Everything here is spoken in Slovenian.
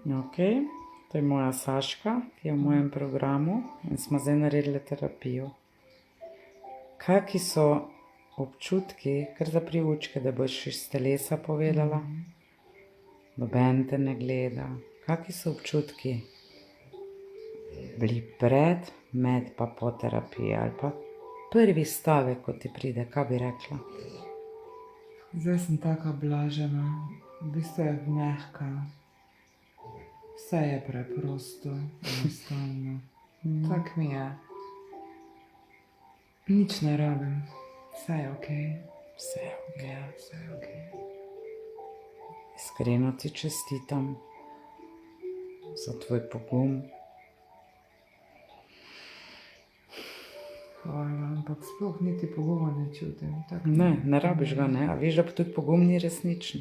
Ok, to je moja Saška, ki je v mojem programu in smo zdaj naredili terapijo. Kaki so občutki, kar za priučke, da boš iz telesa povedala? Noben te ne gleda. Kaki so občutki bili pred, med pa po terapiji ali pa prvi stavek, ko ti pride, kaj bi rekla? Zdaj sem taka blažena, v bistvu je mehka. Vse je preprosto, enostavno. Tak mi je. Nič ne rabim. Vse je okej. Vse je ok. Ja, vse je okej. Iskreno ti čestitam za tvoj pogum. Hvala, ampak sploh niti poguma ne čutim. Ne rabiš ga, ne? A veš, da pa tudi pogum ni resničen?